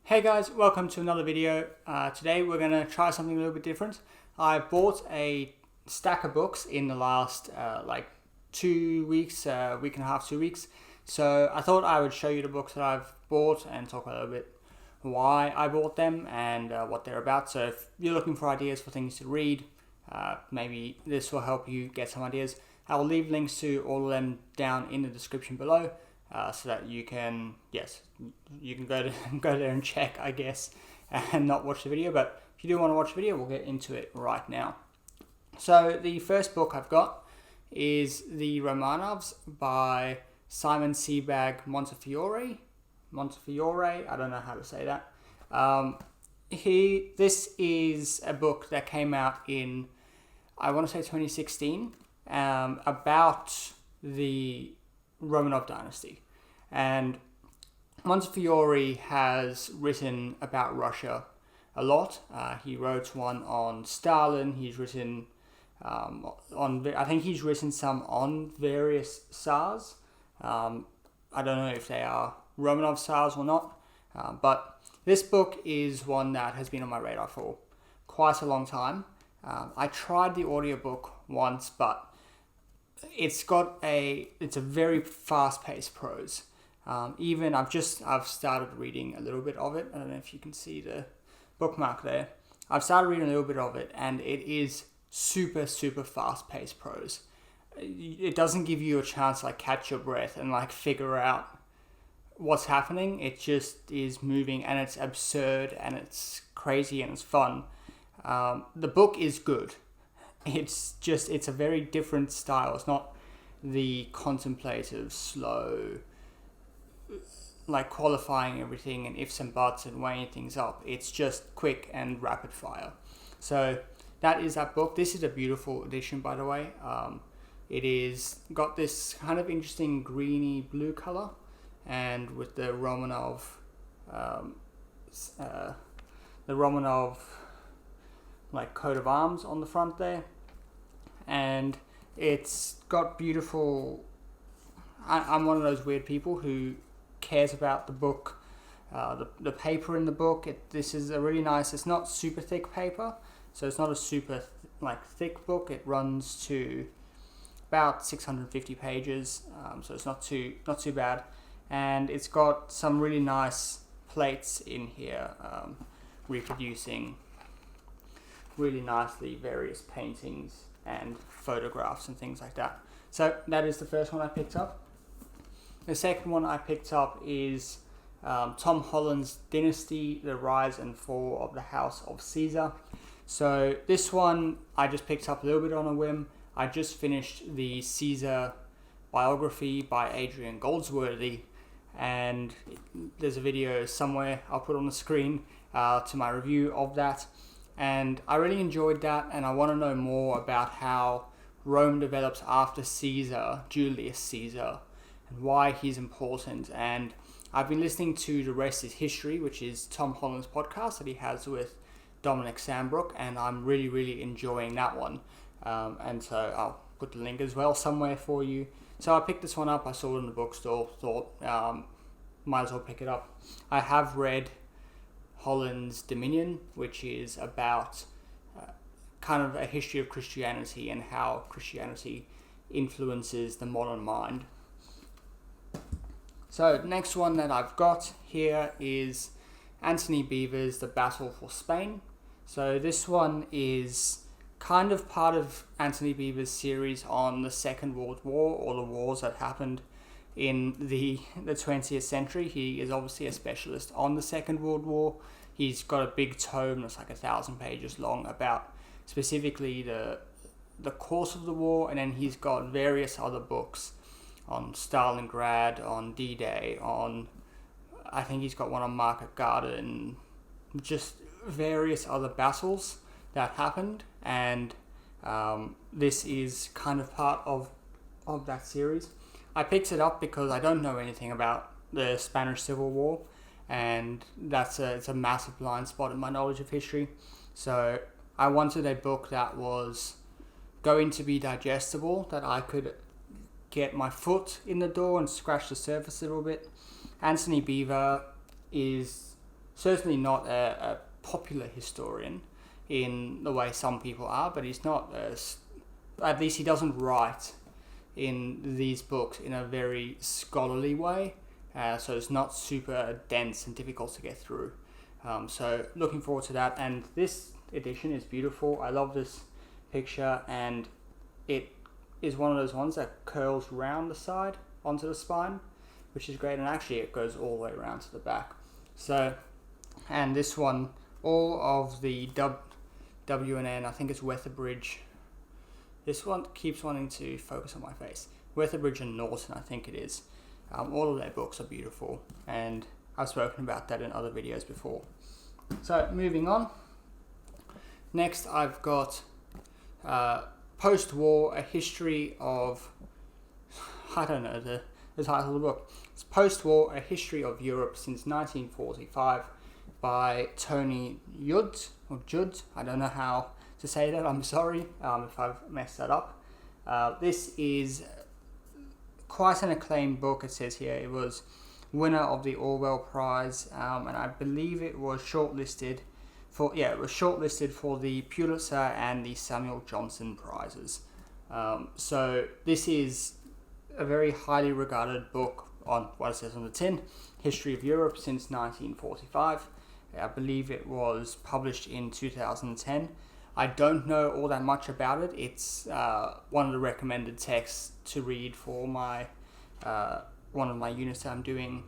Hey guys, welcome to another video. Today we're going to try something a little bit different. I bought a stack of books in the last 2 weeks, week and a half, 2 weeks. So I thought I would show you the books that I've bought and talk a little bit why I bought them and what they're about. So if you're looking for ideas for things to read, maybe this will help you get some ideas. I will leave links to all of them down in the description below. So that you can go there and check, I guess, and not watch the video. But if you do want to watch the video, we'll get into it right now. So the first book I've got is the Romanovs by Simon Sebag Montefiore. I don't know how to say that. This is a book that came out in, I want to say 2016, about the Romanov Dynasty. And Montefiore has written about Russia a lot. He wrote one on Stalin. He's written I think he's written some on various Tsars. I don't know if they are Romanov Tsars or not. But this book is one that has been on my radar for quite a long time. I tried the audiobook once, but it's a very fast-paced prose. I've started reading a little bit of it. I don't know if you can see the bookmark there. I've started reading a little bit of it, and it is super, super fast-paced prose. It doesn't give you a chance to catch your breath and figure out what's happening. It just is moving, and it's absurd, and it's crazy, and it's fun. The book is good. It's a very different style. It's not the contemplative, slow, qualifying everything and ifs and buts and weighing things up. It's just quick and rapid fire. So that is that book. This is a beautiful edition, by the way. It is got this kind of interesting greeny blue color, and with the Romanov coat of arms on the front there. And it's got beautiful... I'm one of those weird people who cares about the book, the paper in the book. This is a really nice... It's not super thick paper, so it's not a super thick book. It runs to about 650 pages, so it's not too bad. And it's got some really nice plates in here, reproducing really nicely various paintings and photographs and things like that. So that is the first one I picked up. The second one I picked up is Tom Holland's Dynasty, The Rise and Fall of the House of Caesar. So this one I just picked up a little bit on a whim. I just finished the Caesar biography by Adrian Goldsworthy, and there's a video somewhere I'll put on the screen to my review of that. And I really enjoyed that, and I want to know more about how Rome develops after Caesar, Julius Caesar, and why he's important. And I've been listening to The Rest is History, which is Tom Holland's podcast that he has with Dominic Sambrook, and I'm really, really enjoying that one. And so I'll put the link as well somewhere for you. So I picked this one up. I saw it in the bookstore, thought might as well pick it up. I have read Holland's Dominion, which is about kind of a history of Christianity and how Christianity influences the modern mind. So next one that I've got here is Antony Beevor's The Battle for Spain. So this one is kind of part of Antony Beevor's series on the Second World War, or the wars that happened in the 20th century. He is obviously a specialist on the Second World War. He's got a big tome that's 1,000 pages long about specifically the course of the war, and then he's got various other books on Stalingrad, on D-Day, I think he's got one on Market Garden, just various other battles that happened, and this is kind of part of that series. I picked it up because I don't know anything about the Spanish Civil War, and it's a massive blind spot in my knowledge of history. So I wanted a book that was going to be digestible, that I could get my foot in the door and scratch the surface a little bit. Antony Beevor is certainly not a popular historian in the way some people are, but he's not at least he doesn't write in these books in a very scholarly way, so it's not super dense and difficult to get through. So looking forward to that, and this edition is beautiful. I love this picture, and it is one of those ones that curls round the side onto the spine, which is great, and actually it goes all the way around to the back. So, and this one, all of the W and N, I think it's Weatherbridge. This one keeps wanting to focus on my face. Weatherbridge and Norton, I think it is. All of their books are beautiful, and I've spoken about that in other videos before. So, moving on. Next, I've got Postwar, A History of... I don't know the title of the book. It's Postwar, A History of Europe Since 1945 by Tony Judd, or Judd. I don't know how to say that. I'm sorry if I've messed that up. This is quite an acclaimed book. It says here it was winner of the Orwell Prize, and I believe it was shortlisted for the Pulitzer and the Samuel Johnson Prizes. So this is a very highly regarded book on what it says on the tin, History of Europe since 1945. I believe it was published in 2010. I don't know all that much about it. It's one of the recommended texts to read for my one of my units that I'm doing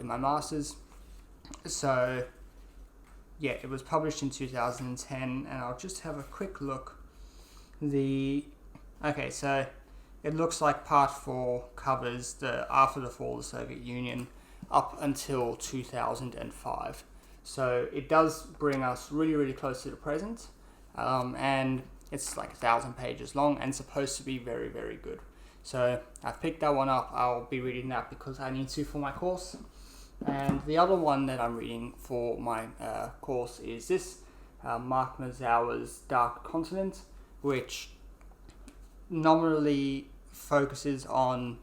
in my master's. So yeah, it was published in 2010, and I'll just have a quick look. So it looks like part 4 covers the after the fall of the Soviet Union up until 2005. So it does bring us really, really close to the present. And it's like 1,000 pages long and supposed to be very, very good. So I've picked that one up. I'll be reading that because I need to for my course. And the other one that I'm reading for my course is this, Mark Mazower's Dark Continent, which nominally focuses on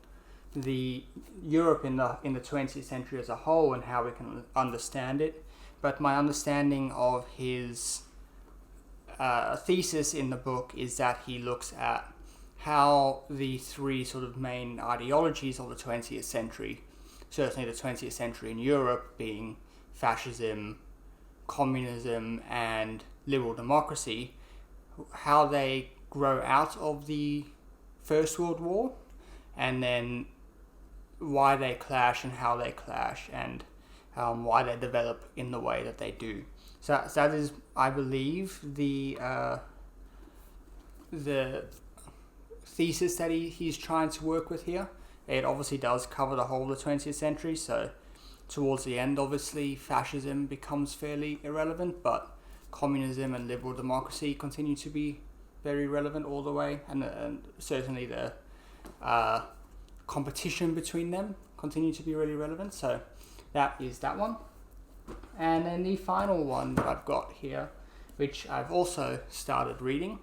the Europe in the 20th century as a whole and how we can understand it. But my understanding of his thesis in the book is that he looks at how the 3 sort of main ideologies of the 20th century, certainly the 20th century in Europe, being fascism, communism, and liberal democracy, how they grow out of the First World War, and then why they clash and how they clash, and why they develop in the way that they do. So that is, I believe, the thesis that he's trying to work with here. It obviously does cover the whole of the 20th century, so towards the end, obviously, fascism becomes fairly irrelevant, but communism and liberal democracy continue to be very relevant all the way, and certainly the competition between them continue to be really relevant. So that is that one. And then the final one that I've got here, which I've also started reading,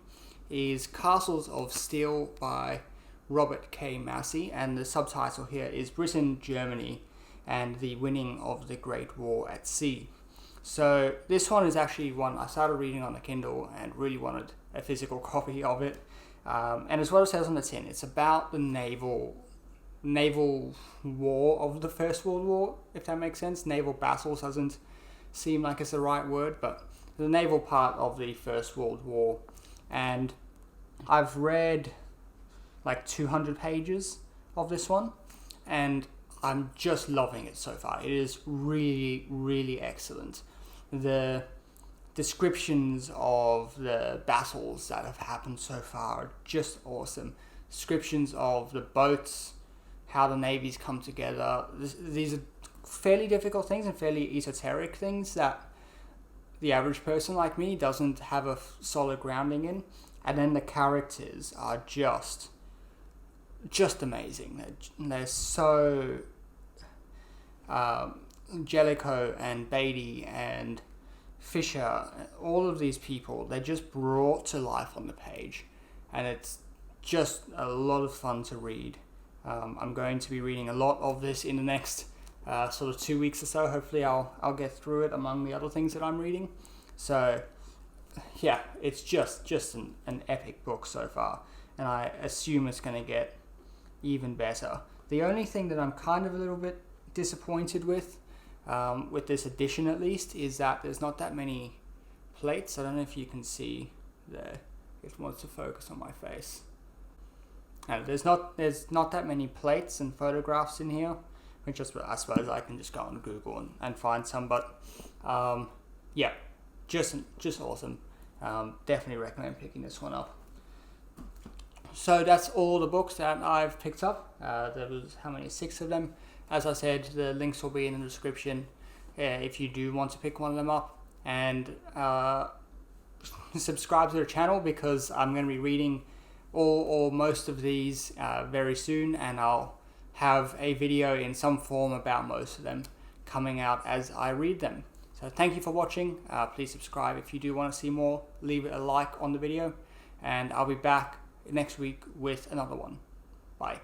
is Castles of Steel by Robert K. Massie, and the subtitle here is Britain, Germany, and the Winning of the Great War at Sea. So this one is actually one I started reading on the Kindle and really wanted a physical copy of it. And as well as it says on the tin, it's about the naval war of the First World War, if that makes sense. Naval battles doesn't seem like it's the right word, but the naval part of the First World War. And I've read like 200 pages of this one, and I'm just loving it so far. It is really, really excellent. The descriptions of the battles that have happened so far are just awesome. Descriptions of the boats, how the navies come together. These are fairly difficult things and fairly esoteric things that the average person like me doesn't have a solid grounding in. And then the characters are just amazing. They're so Jellicoe and Beatty and Fisher, all of these people, they're just brought to life on the page, and it's just a lot of fun to read. I'm going to be reading a lot of this in the next sort of 2 weeks or so. Hopefully I'll get through it among the other things that I'm reading. So yeah, it's just an epic book so far, and I assume it's going to get even better. The only thing that I'm kind of a little bit disappointed with this edition at least, is that there's not that many plates. I don't know if you can see there. It wants to focus on my face. There's not that many plates and photographs in here, which I suppose I can just go on Google and find some. But yeah, just awesome. Definitely recommend picking this one up. So that's all the books that I've picked up. There was, how many? 6 of them. As I said, the links will be in the description if you do want to pick one of them up. And subscribe to the channel, because I'm going to be reading all or most of these very soon, and I'll have a video in some form about most of them coming out as I read them. So thank you for watching. Please subscribe if you do want to see more. Leave a like on the video, and I'll be back next week with another one. Bye.